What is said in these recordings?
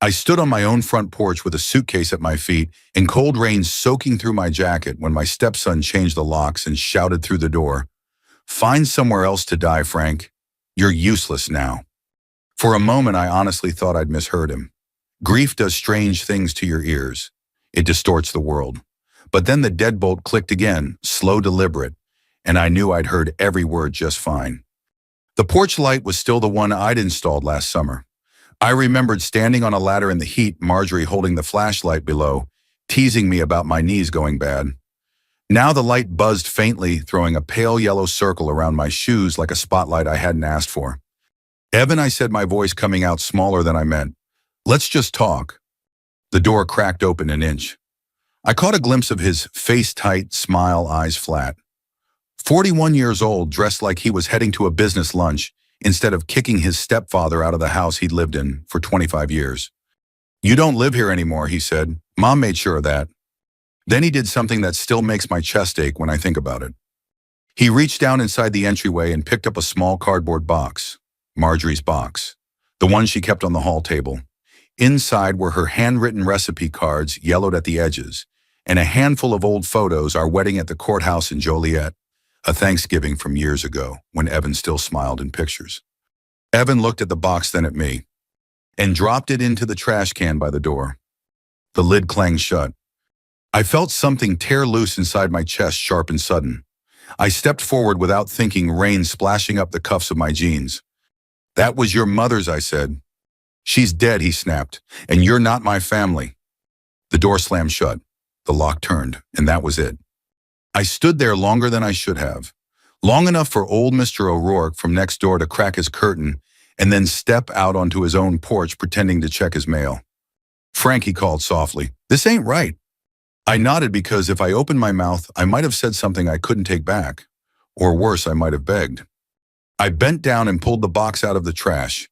I stood on my own front porch with a suitcase at my feet and cold rain soaking through my jacket when my stepson changed the locks and shouted through the door, "Find somewhere else to die, Frank. You're useless now." For a moment, I honestly thought I'd misheard him. Grief does strange things to your ears. It distorts the world. But then the deadbolt clicked again, slow, deliberate, and I knew I'd heard every word just fine. The porch light was still the one I'd installed last summer. I remembered standing on a ladder in the heat, Marjorie holding the flashlight below, teasing me about my knees going bad. Now the light buzzed faintly, throwing a pale yellow circle around my shoes like a spotlight I hadn't asked for. "Evan," I said, my voice coming out smaller than I meant. "Let's just talk." The door cracked open an inch. I caught a glimpse of his face tight, smile, eyes flat. 41 years old, dressed like he was heading to a business lunch, instead of kicking his stepfather out of the house he'd lived in for 25 years. "You don't live here anymore," he said. "Mom made sure of that." Then he did something that still makes my chest ache when I think about it. He reached down inside the entryway and picked up a small cardboard box. Marjorie's box. The one she kept on the hall table. Inside were her handwritten recipe cards, yellowed at the edges, and a handful of old photos, our wedding at the courthouse in Joliet, a Thanksgiving from years ago, when Evan still smiled in pictures. Evan looked at the box, then at me, and dropped it into the trash can by the door. The lid clanged shut. I felt something tear loose inside my chest, sharp and sudden. I stepped forward without thinking, rain splashing up the cuffs of my jeans. "That was your mother's," I said. "She's dead," he snapped, "and you're not my family." The door slammed shut. The lock turned, and that was it. I stood there longer than I should have. Long enough for old Mr. O'Rourke from next door to crack his curtain and then step out onto his own porch pretending to check his mail. "Frank," he called softly, "this ain't right." I nodded because if I opened my mouth, I might have said something I couldn't take back. Or worse, I might have begged. I bent down and pulled the box out of the trash.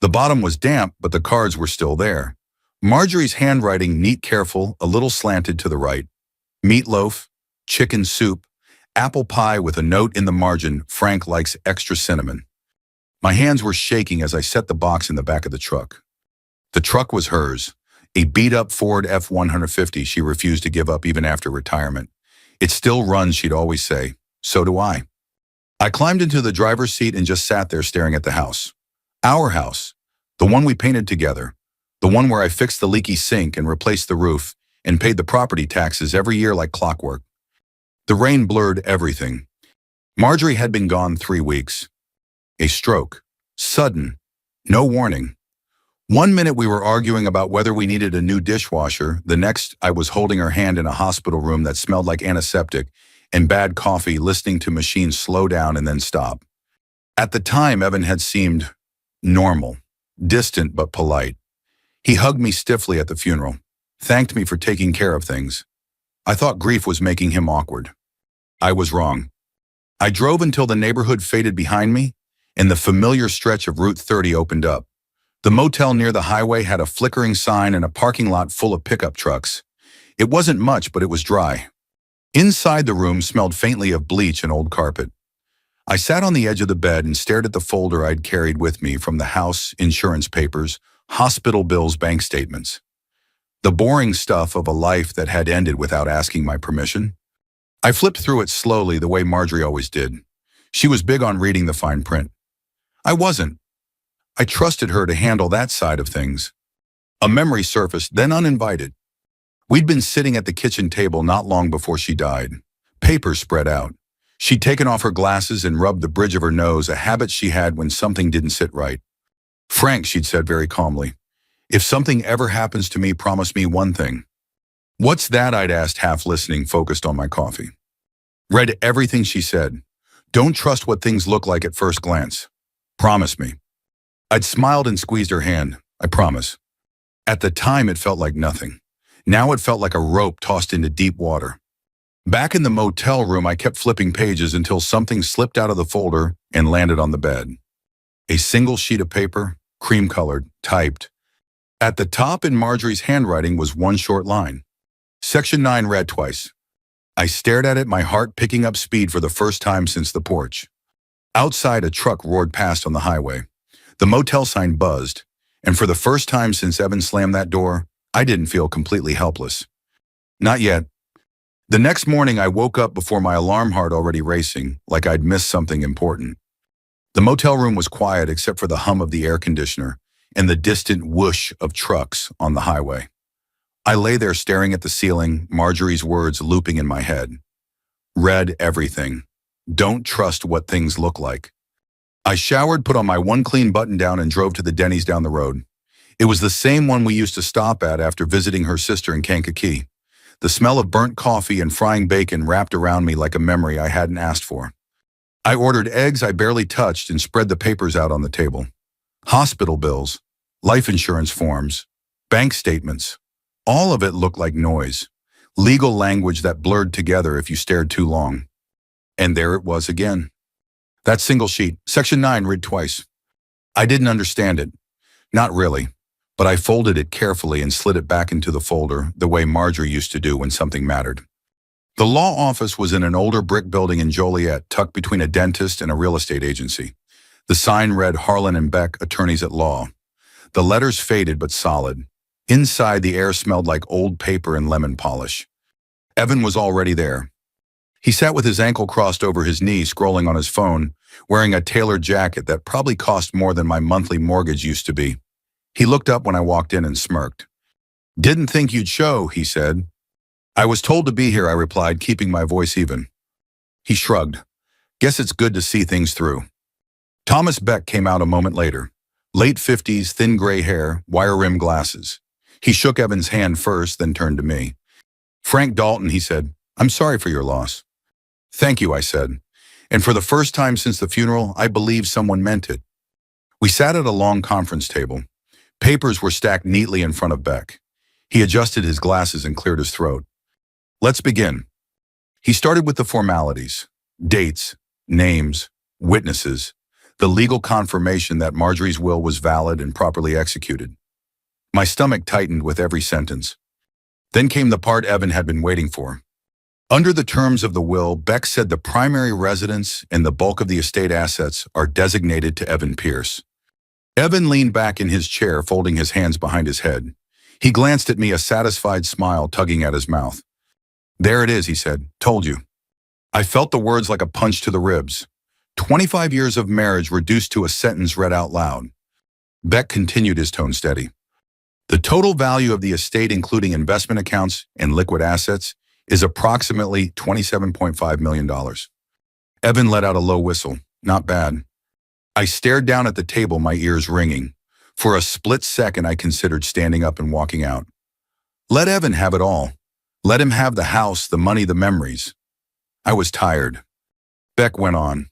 The bottom was damp, but the cards were still there. Marjorie's handwriting, neat, careful, a little slanted to the right. Meatloaf, chicken soup, apple pie with a note in the margin, "Frank likes extra cinnamon." My hands were shaking as I set the box in the back of the truck. The truck was hers, a beat-up Ford F-150 she refused to give up even after retirement. "It still runs," she'd always say. So do I. I climbed into the driver's seat and just sat there staring at the house. Our house, the one we painted together, the one where I fixed the leaky sink and replaced the roof and paid the property taxes every year like clockwork. The rain blurred everything. Marjorie had been gone 3 weeks. A stroke. Sudden. No warning. One minute we were arguing about whether we needed a new dishwasher. The next, I was holding her hand in a hospital room that smelled like antiseptic and bad coffee, listening to machines slow down and then stop. At the time, Evan had seemed normal, distant but polite. He hugged me stiffly at the funeral, thanked me for taking care of things. I thought grief was making him awkward. I was wrong. I drove until the neighborhood faded behind me, and the familiar stretch of Route 30 opened up. The motel near the highway had a flickering sign and a parking lot full of pickup trucks. It wasn't much, but it was dry. Inside the room smelled faintly of bleach and old carpet. I sat on the edge of the bed and stared at the folder I'd carried with me from the house, insurance papers, hospital bills, bank statements. The boring stuff of a life that had ended without asking my permission. I flipped through it slowly the way Marjorie always did. She was big on reading the fine print. I wasn't. I trusted her to handle that side of things. A memory surfaced, then uninvited. We'd been sitting at the kitchen table not long before she died. Papers spread out. She'd taken off her glasses and rubbed the bridge of her nose, a habit she had when something didn't sit right. "Frank," she'd said very calmly, "if something ever happens to me, promise me one thing." "What's that?" I'd asked, half listening, focused on my coffee. Read everything she said. "Don't trust what things look like at first glance. Promise me." I'd smiled and squeezed her hand. "I promise." At the time, it felt like nothing. Now it felt like a rope tossed into deep water. Back in the motel room, I kept flipping pages until something slipped out of the folder and landed on the bed. A single sheet of paper, cream-colored, typed. At the top in Marjorie's handwriting was one short line. Section 9 read twice. I stared at it, my heart picking up speed for the first time since the porch. Outside, a truck roared past on the highway. The motel sign buzzed. And for the first time since Evan slammed that door, I didn't feel completely helpless. Not yet. The next morning, I woke up before my alarm heart already racing, like I'd missed something important. The motel room was quiet except for the hum of the air conditioner and the distant whoosh of trucks on the highway. I lay there staring at the ceiling, Marjorie's words looping in my head. Read everything. Don't trust what things look like. I showered, put on my one clean button-down and drove to the Denny's down the road. It was the same one we used to stop at after visiting her sister in Kankakee. The smell of burnt coffee and frying bacon wrapped around me like a memory I hadn't asked for. I ordered eggs I barely touched and spread the papers out on the table. Hospital bills, life insurance forms, bank statements. All of it looked like noise. Legal language that blurred together if you stared too long. And there it was again. That single sheet, Section 9, read twice. I didn't understand it. Not really. But I folded it carefully and slid it back into the folder the way Marjorie used to do when something mattered. The law office was in an older brick building in Joliet, tucked between a dentist and a real estate agency. The sign read Harlan and Beck, attorneys at law. The letters faded but solid. Inside, the air smelled like old paper and lemon polish. Evan was already there. He sat with his ankle crossed over his knee, scrolling on his phone, wearing a tailored jacket that probably cost more than my monthly mortgage used to be. He looked up when I walked in and smirked. "Didn't think you'd show," he said. "I was told to be here," I replied, keeping my voice even. He shrugged. "Guess it's good to see things through." Thomas Beck came out a moment later. Late 50s, thin gray hair, wire-rimmed glasses. He shook Evan's hand first, then turned to me. "Frank Dalton," he said, "I'm sorry for your loss." "Thank you," I said. And for the first time since the funeral, I believed someone meant it. We sat at a long conference table. Papers were stacked neatly in front of Beck. He adjusted his glasses and cleared his throat. "Let's begin." He started with the formalities. Dates, names, witnesses, the legal confirmation that Marjorie's will was valid and properly executed. My stomach tightened with every sentence. Then came the part Evan had been waiting for. Under the terms of the will, Beck said the primary residence and the bulk of the estate assets are designated to Evan Pierce. Evan leaned back in his chair, folding his hands behind his head. He glanced at me, a satisfied smile tugging at his mouth. "There it is," he said. "Told you." I felt the words like a punch to the ribs. 25 years of marriage reduced to a sentence read out loud. Beck continued, his tone steady. "The total value of the estate, including investment accounts and liquid assets, is approximately $27.5 million. Evan let out a low whistle. Not bad. I stared down at the table, my ears ringing. For a split second, I considered standing up and walking out. Let Evan have it all. Let him have the house, the money, the memories. I was tired. Beck went on.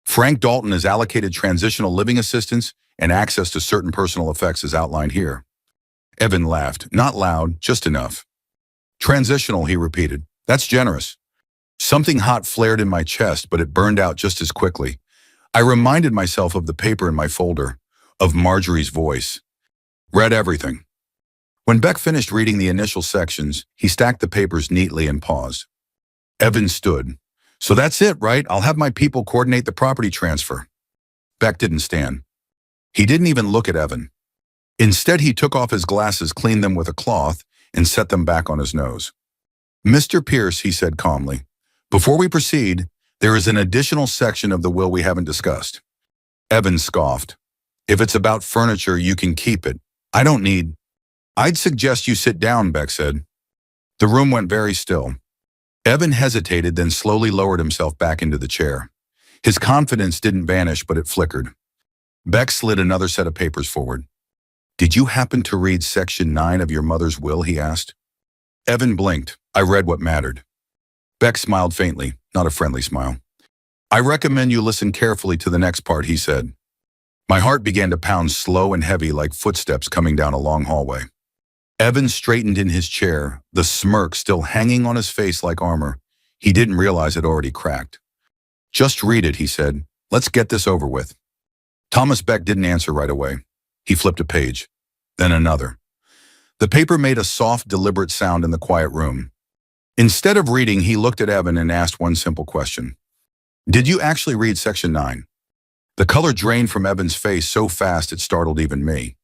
Frank Dalton is allocated transitional living assistance and access to certain personal effects as outlined here. Evan laughed, not loud, just enough. Transitional, he repeated. That's generous. Something hot flared in my chest, but it burned out just as quickly. I reminded myself of the paper in my folder, of Marjorie's voice. Read everything. When Beck finished reading the initial sections, he stacked the papers neatly and paused. Evan stood. So that's it, right? I'll have my people coordinate the property transfer. Beck didn't stand. He didn't even look at Evan. Instead, he took off his glasses, cleaned them with a cloth, and set them back on his nose. Mr. Pierce, he said calmly, before we proceed, there is an additional section of the will we haven't discussed. Evan scoffed. If it's about furniture, you can keep it. I don't need. I'd suggest you sit down, Beck said. The room went very still. Evan hesitated, then slowly lowered himself back into the chair. His confidence didn't vanish, but it flickered. Beck slid another set of papers forward. Did you happen to read Section 9 of your mother's will, he asked. Evan blinked. I read what mattered. Beck smiled faintly, not a friendly smile. I recommend you listen carefully to the next part, he said. My heart began to pound slow and heavy like footsteps coming down a long hallway. Evan straightened in his chair, the smirk still hanging on his face like armor. He didn't realize it already cracked. Just read it, he said. Let's get this over with. Thomas Beck didn't answer right away. He flipped a page, then another. The paper made a soft, deliberate sound in the quiet room. Instead of reading, he looked at Evan and asked one simple question. Did you actually read Section 9? The color drained from Evan's face so fast it startled even me.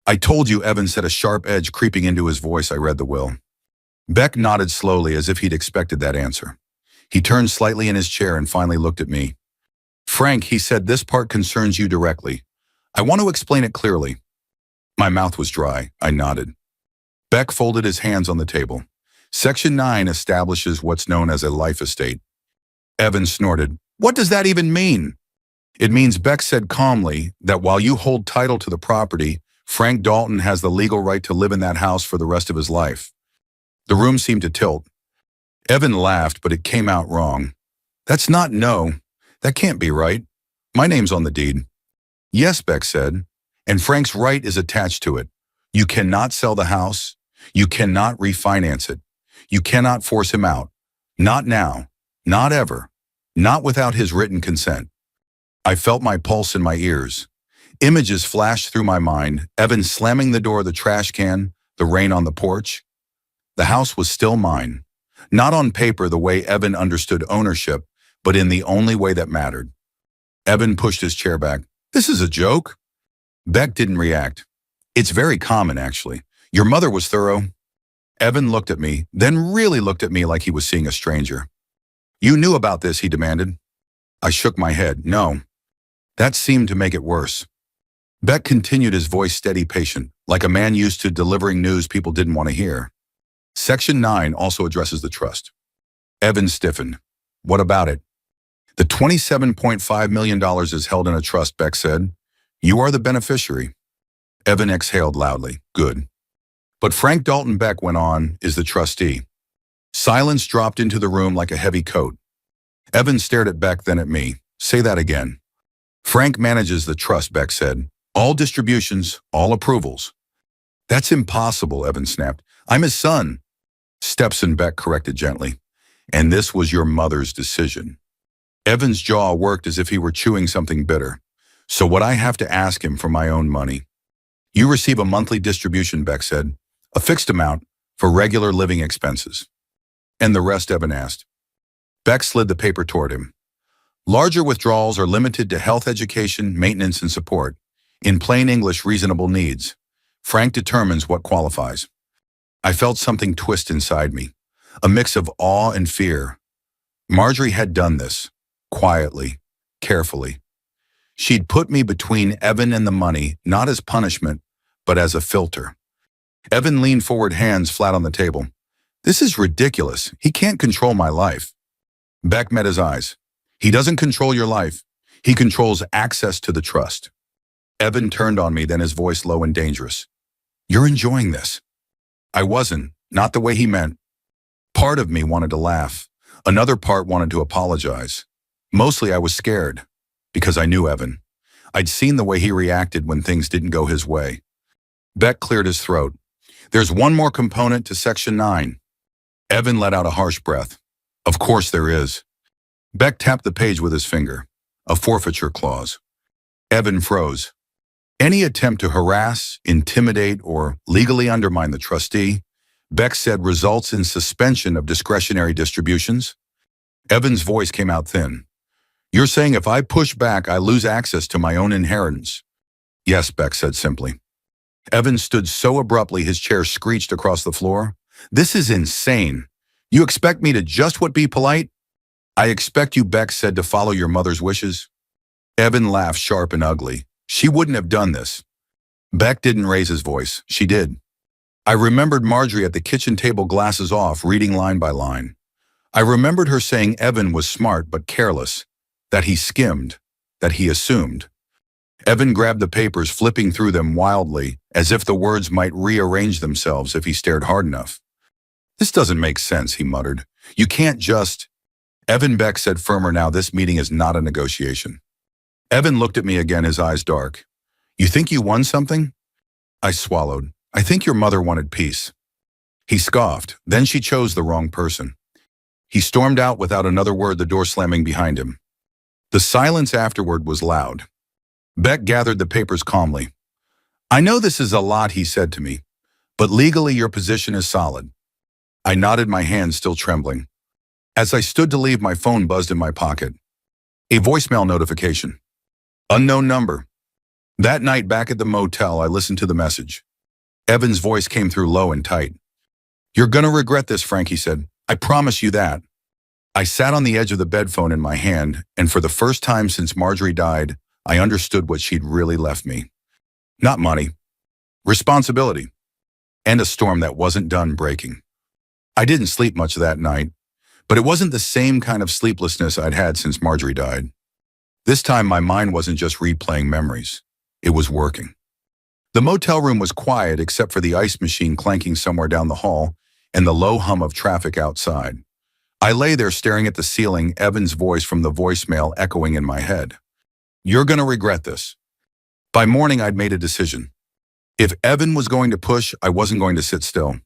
I told you, Evan said, a sharp edge creeping into his voice. I read the will. Beck nodded slowly as if he'd expected that answer. He turned slightly in his chair and finally looked at me. Frank, he said, this part concerns you directly. I want to explain it clearly. My mouth was dry. I nodded. Beck folded his hands on the table. Section 9 establishes what's known as a life estate. Evan snorted. What does that even mean? It means, Beck said calmly, that while you hold title to the property, Frank Dalton has the legal right to live in that house for the rest of his life. The room seemed to tilt. Evan laughed, but it came out wrong. That's not no. That can't be right. My name's on the deed. Yes, Beck said, and Frank's right is attached to it. You cannot sell the house. You cannot refinance it. You cannot force him out. Not now. Not ever. Not without his written consent. I felt my pulse in my ears. Images flashed through my mind, Evan slamming the door of the trash can, the rain on the porch. The house was still mine. Not on paper the way Evan understood ownership, but in the only way that mattered. Evan pushed his chair back. This is a joke? Beck didn't react. It's very common, actually. Your mother was thorough. Evan looked at me, then really looked at me like he was seeing a stranger. You knew about this, he demanded. I shook my head. No. That seemed to make it worse. Beck continued, his voice steady, patient, like a man used to delivering news people didn't want to hear. Section 9 also addresses the trust. Evan stiffened. What about it? The $27.5 million is held in a trust, Beck said. You are the beneficiary. Evan exhaled loudly. Good. But Frank Dalton, Beck went on, is the trustee. Silence dropped into the room like a heavy coat. Evan stared at Beck, then at me. Say that again. Frank manages the trust, Beck said. All distributions, all approvals. That's impossible, Evan snapped. I'm his son. Stepson, Beck corrected gently. And this was your mother's decision. Evan's jaw worked as if he were chewing something bitter. So what I have to ask him for my own money? You receive a monthly distribution, Beck said. A fixed amount for regular living expenses. And the rest, Evan asked. Beck slid the paper toward him. Larger withdrawals are limited to health, education, maintenance, and support. In plain English, reasonable needs. Frank determines what qualifies. I felt something twist inside me, a mix of awe and fear. Marjorie had done this, quietly, carefully. She'd put me between Evan and the money, not as punishment, but as a filter. Evan leaned forward, hands flat on the table. This is ridiculous. He can't control my life. Beck met his eyes. He doesn't control your life. He controls access to the trust. Evan turned on me, then his voice low and dangerous. You're enjoying this. I wasn't, not the way he meant. Part of me wanted to laugh. Another part wanted to apologize. Mostly I was scared, because I knew Evan. I'd seen the way he reacted when things didn't go his way. Beck cleared his throat. There's one more component to Section 9. Evan let out a harsh breath. Of course there is. Beck tapped the page with his finger. A forfeiture clause. Evan froze. Any attempt to harass, intimidate, or legally undermine the trustee, Beck said, results in suspension of discretionary distributions. Evan's voice came out thin. You're saying if I push back, I lose access to my own inheritance? Yes, Beck said simply. Evan stood so abruptly his chair screeched across the floor. This is insane. You expect me to just be polite? I expect you, Beck said, to follow your mother's wishes. Evan laughed sharp and ugly. She wouldn't have done this. Beck didn't raise his voice. She did. I remembered Marjorie at the kitchen table, glasses off, reading line by line. I remembered her saying Evan was smart but careless, that he skimmed, that he assumed. Evan grabbed the papers, flipping through them wildly, as if the words might rearrange themselves if he stared hard enough. This doesn't make sense, he muttered. You can't just... Evan, Beck said firmer now, this meeting is not a negotiation. Evan looked at me again, his eyes dark. You think you won something? I swallowed. I think your mother wanted peace. He scoffed. Then she chose the wrong person. He stormed out without another word, the door slamming behind him. The silence afterward was loud. Beck gathered the papers calmly. I know this is a lot, he said to me, but legally your position is solid. I nodded, my hands still trembling. As I stood to leave, my phone buzzed in my pocket. A voicemail notification. Unknown number. That night back at the motel, I listened to the message. Evan's voice came through low and tight. "You're gonna regret this, Frank," he said. "I promise you that." I sat on the edge of the bed, phone in my hand, and for the first time since Marjorie died, I understood what she'd really left me. Not money, responsibility, and a storm that wasn't done breaking. I didn't sleep much that night, but it wasn't the same kind of sleeplessness I'd had since Marjorie died. This time my mind wasn't just replaying memories. It was working. The motel room was quiet except for the ice machine clanking somewhere down the hall and the low hum of traffic outside. I lay there staring at the ceiling, Evan's voice from the voicemail echoing in my head. "You're gonna regret this." By morning, I'd made a decision. If Evan was going to push, I wasn't going to sit still.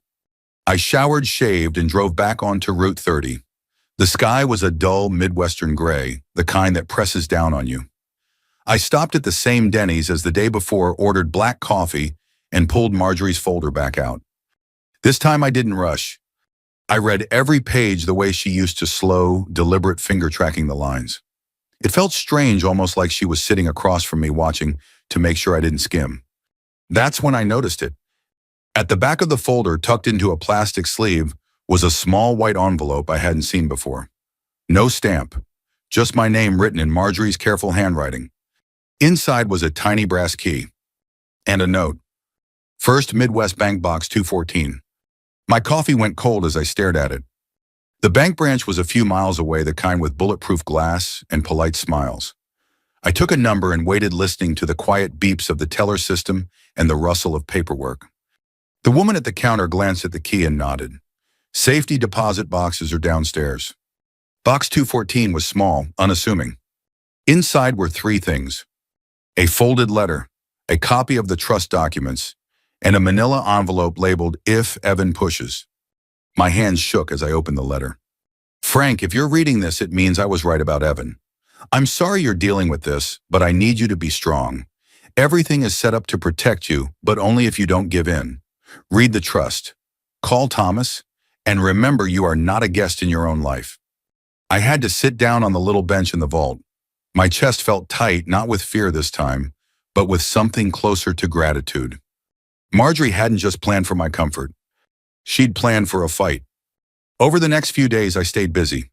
I showered, shaved, and drove back onto Route 30. The sky was a dull Midwestern gray, the kind that presses down on you. I stopped at the same Denny's as the day before, ordered black coffee, and pulled Marjorie's folder back out. This time I didn't rush. I read every page the way she used to, slow, deliberate finger tracking the lines. It felt strange, almost like she was sitting across from me watching to make sure I didn't skim. That's when I noticed it. At the back of the folder, tucked into a plastic sleeve, was a small white envelope I hadn't seen before. No stamp, just my name written in Marjorie's careful handwriting. Inside was a tiny brass key and a note. First Midwest Bank, Box 214. My coffee went cold as I stared at it. The bank branch was a few miles away, the kind with bulletproof glass and polite smiles. I took a number and waited, listening to the quiet beeps of the teller system and the rustle of paperwork. The woman at the counter glanced at the key and nodded. "Safety deposit boxes are downstairs." Box 214 was small, unassuming. Inside were three things: a folded letter, a copy of the trust documents, and a manila envelope labeled "If Evan Pushes." My hands shook as I opened the letter. "Frank, if you're reading this, it means I was right about Evan. I'm sorry you're dealing with this, but I need you to be strong. Everything is set up to protect you, but only if you don't give in. Read the trust. Call Thomas, and remember you are not a guest in your own life." I had to sit down on the little bench in the vault. My chest felt tight, not with fear this time, but with something closer to gratitude. Marjorie hadn't just planned for my comfort. She'd planned for a fight. Over the next few days, I stayed busy.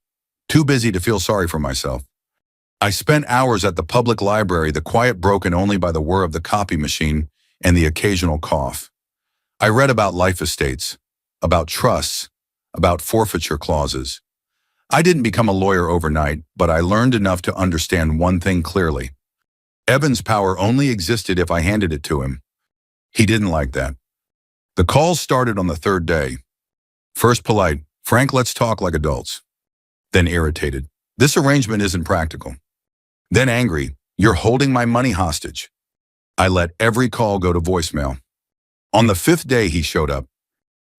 Too busy to feel sorry for myself. I spent hours at the public library, the quiet broken only by the whir of the copy machine and the occasional cough. I read about life estates, about trusts, about forfeiture clauses. I didn't become a lawyer overnight, but I learned enough to understand one thing clearly. Evan's power only existed if I handed it to him. He didn't like that. The calls started on the third day. First polite, "Frank, let's talk like adults." Then irritated, "This arrangement isn't practical." Then angry, "You're holding my money hostage." I let every call go to voicemail. On the fifth day, he showed up.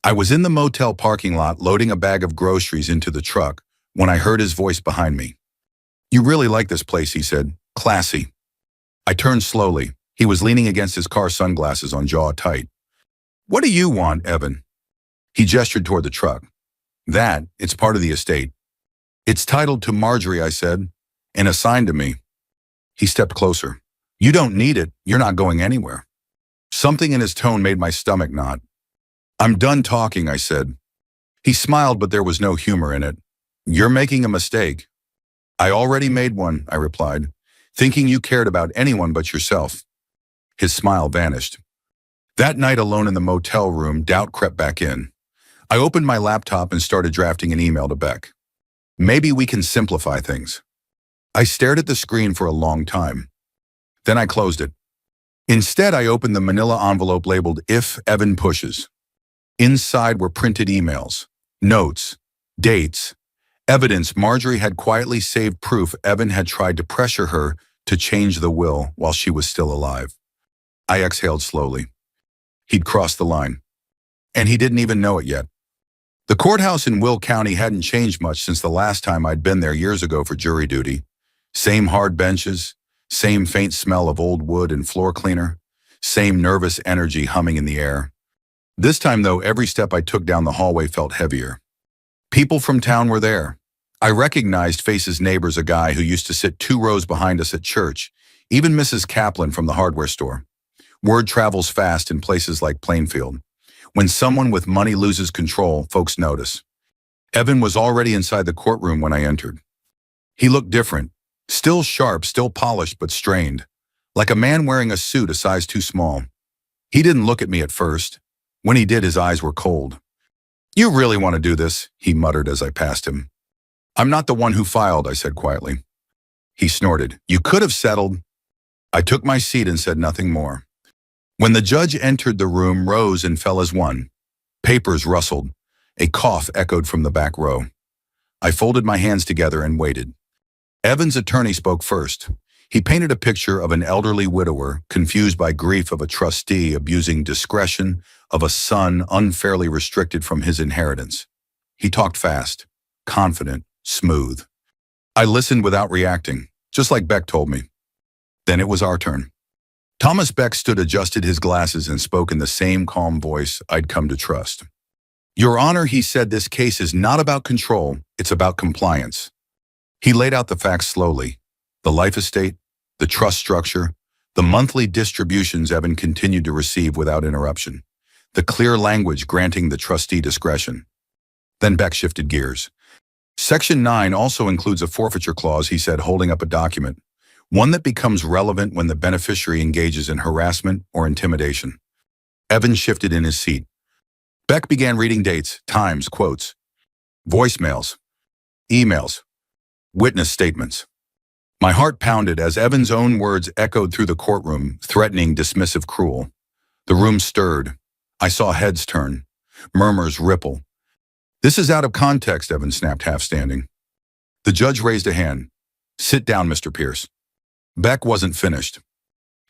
I was in the motel parking lot loading a bag of groceries into the truck when I heard his voice behind me. "You really like this place," he said. "Classy." I turned slowly. He was leaning against his car, sunglasses on, jaw tight. "What do you want, Evan?" He gestured toward the truck. It's part of the estate." "It's titled to Marjorie," I said, "and assigned to me." He stepped closer. "You don't need it. You're not going anywhere." Something in his tone made my stomach knot. "I'm done talking," I said. He smiled, but there was no humor in it. "You're making a mistake." "I already made one," I replied, "thinking you cared about anyone but yourself." His smile vanished. That night alone in the motel room, doubt crept back in. I opened my laptop and started drafting an email to Beck. "Maybe we can simplify things." I stared at the screen for a long time. Then I closed it. Instead, I opened the manila envelope labeled "If Evan Pushes." Inside were printed emails, notes, dates, evidence Marjorie had quietly saved, proof Evan had tried to pressure her to change the will while she was still alive. I exhaled slowly. He'd crossed the line. And he didn't even know it yet. The courthouse in Will County hadn't changed much since the last time I'd been there years ago for jury duty. Same hard benches, same faint smell of old wood and floor cleaner, same nervous energy humming in the air. This time, though, every step I took down the hallway felt heavier. People from town were there. I recognized faces, neighbors, a guy who used to sit 2 rows behind us at church, even Mrs. Kaplan from the hardware store. Word travels fast in places like Plainfield. When someone with money loses control, folks notice. Evan was already inside the courtroom when I entered. He looked different, still sharp, still polished, but strained, like a man wearing a suit a size too small. He didn't look at me at first. When he did, his eyes were cold. "You really want to do this?" he muttered as I passed him. "I'm not the one who filed," I said quietly. He snorted. "You could have settled." I took my seat and said nothing more. When the judge entered the room, rose and fell as one. Papers rustled. A cough echoed from the back row. I folded my hands together and waited. Evan's attorney spoke first. He painted a picture of an elderly widower, confused by grief of a trustee abusing discretion, of a son unfairly restricted from his inheritance. He talked fast, confident, smooth. I listened without reacting, just like Beck told me. Then it was our turn. Thomas Beck stood, adjusted his glasses, and spoke in the same calm voice I'd come to trust. "Your Honor," he said, "this case is not about control, it's about compliance." He laid out the facts slowly. The life estate, the trust structure, the monthly distributions Evan continued to receive without interruption, the clear language granting the trustee discretion. Then Beck shifted gears. "Section 9 also includes a forfeiture clause," he said, holding up a document, "one that becomes relevant when the beneficiary engages in harassment or intimidation." Evan shifted in his seat. Beck began reading dates, times, quotes, voicemails, emails, witness statements. My heart pounded as Evan's own words echoed through the courtroom, threatening, dismissive, cruel. The room stirred. I saw heads turn, murmurs ripple. "This is out of context," Evan snapped, half standing. The judge raised a hand. "Sit down, Mr. Pierce." Beck wasn't finished.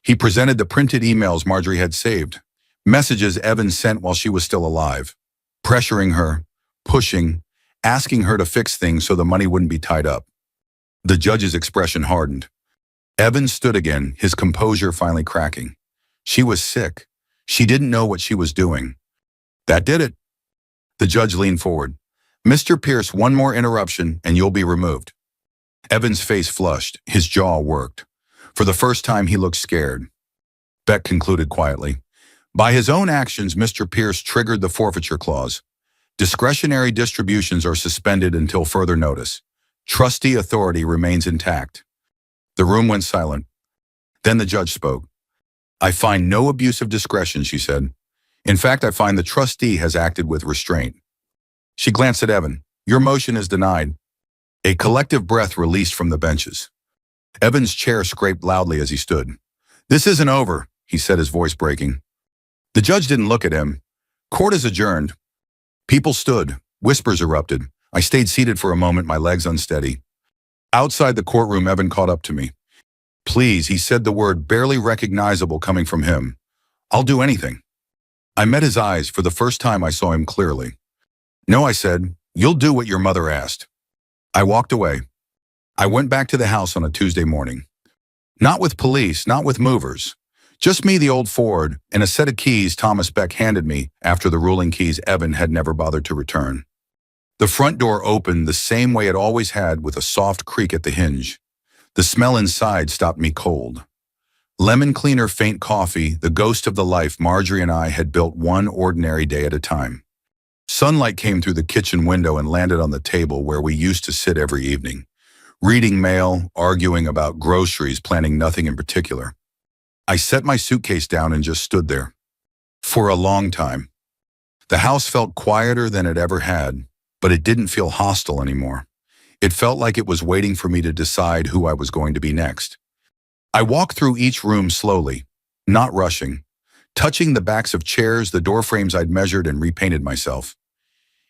He presented the printed emails Marjorie had saved, messages Evan sent while she was still alive, pressuring her, pushing, asking her to fix things so the money wouldn't be tied up. The judge's expression hardened. Evan stood again, his composure finally cracking. She was sick. She didn't know what she was doing. "That did it." The judge leaned forward. "Mr. Pierce, one more interruption and you'll be removed." Evan's face flushed. His jaw worked. For the first time, he looked scared. Beck concluded quietly. "By his own actions, Mr. Pierce triggered the forfeiture clause. Discretionary distributions are suspended until further notice. Trustee authority remains intact." The room went silent. Then the judge spoke. "I find no abuse of discretion," she said. "In fact, I find the trustee has acted with restraint." She glanced at Evan. "Your motion is denied." A collective breath released from the benches. Evan's chair scraped loudly as he stood. "This isn't over," he said, his voice breaking. The judge didn't look at him. "Court is adjourned." People stood. Whispers erupted. I stayed seated for a moment, my legs unsteady. Outside the courtroom, Evan caught up to me. "Please," he said, the word barely recognizable coming from him. "I'll do anything." I met his eyes. For the first time, I saw him clearly. "No," I said. "You'll do what your mother asked." I walked away. I went back to the house on a Tuesday morning. Not with police, not with movers. Just me, the old Ford, and a set of keys Thomas Beck handed me after the ruling keys Evan had never bothered to return. The front door opened the same way it always had, with a soft creak at the hinge. The smell inside stopped me cold. Lemon cleaner, faint coffee, the ghost of the life Marjorie and I had built one ordinary day at a time. Sunlight came through the kitchen window and landed on the table where we used to sit every evening, reading mail, arguing about groceries, planning nothing in particular. I set my suitcase down and just stood there. For a long time. The house felt quieter than it ever had, but it didn't feel hostile anymore. It felt like it was waiting for me to decide who I was going to be next. I walked through each room slowly, not rushing, touching the backs of chairs, the door frames I'd measured and repainted myself.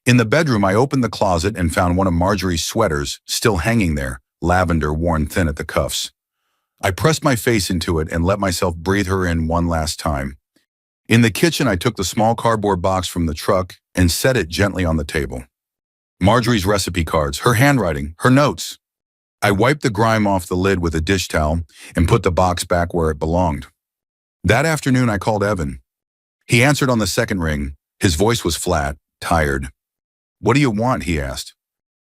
In the bedroom, I opened the closet and found one of Marjorie's sweaters still hanging there, lavender worn thin at the cuffs. I pressed my face into it and let myself breathe her in one last time. In the kitchen, I took the small cardboard box from the truck and set it gently on the table. Marjorie's recipe cards, her handwriting, her notes. I wiped the grime off the lid with a dish towel and put the box back where it belonged. That afternoon, I called Evan. He answered on the second ring. His voice was flat, tired. "What do you want?" he asked.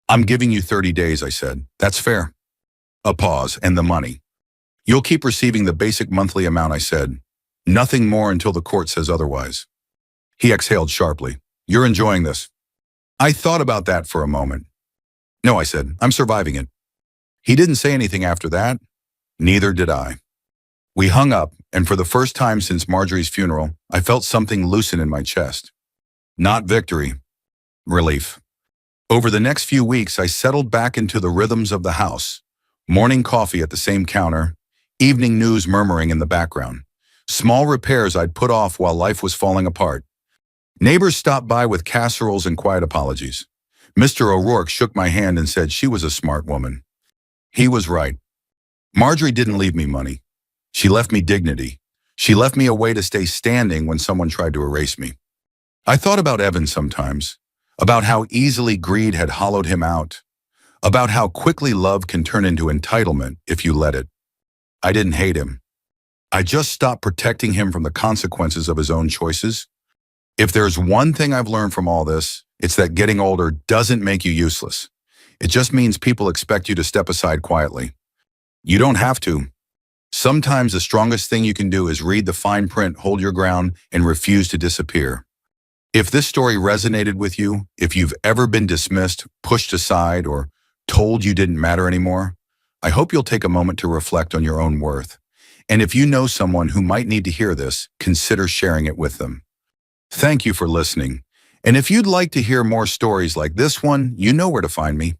"I'm giving you 30 days, I said. "That's fair." A pause, and the money. You'll keep receiving the basic monthly amount, I said. Nothing more until the court says otherwise. He exhaled sharply. You're enjoying this. I thought about that for a moment. No, I said, I'm surviving it. He didn't say anything after that. Neither did I. We hung up, and for the first time since Marjorie's funeral, I felt something loosen in my chest. Not victory. Relief. Over the next few weeks, I settled back into the rhythms of the house. Morning coffee at the same counter, evening news murmuring in the background. Small repairs I'd put off while life was falling apart. Neighbors stopped by with casseroles and quiet apologies. Mr. O'Rourke shook my hand and said she was a smart woman. He was right. Marjorie didn't leave me money. She left me dignity. She left me a way to stay standing when someone tried to erase me. I thought about Evan sometimes, about how easily greed had hollowed him out, about how quickly love can turn into entitlement if you let it. I didn't hate him. I just stopped protecting him from the consequences of his own choices. If there's one thing I've learned from all this, it's that getting older doesn't make you useless. It just means people expect you to step aside quietly. You don't have to. Sometimes the strongest thing you can do is read the fine print, hold your ground, and refuse to disappear. If this story resonated with you, if you've ever been dismissed, pushed aside, or told you didn't matter anymore, I hope you'll take a moment to reflect on your own worth. And if you know someone who might need to hear this, consider sharing it with them. Thank you for listening. And if you'd like to hear more stories like this one, you know where to find me.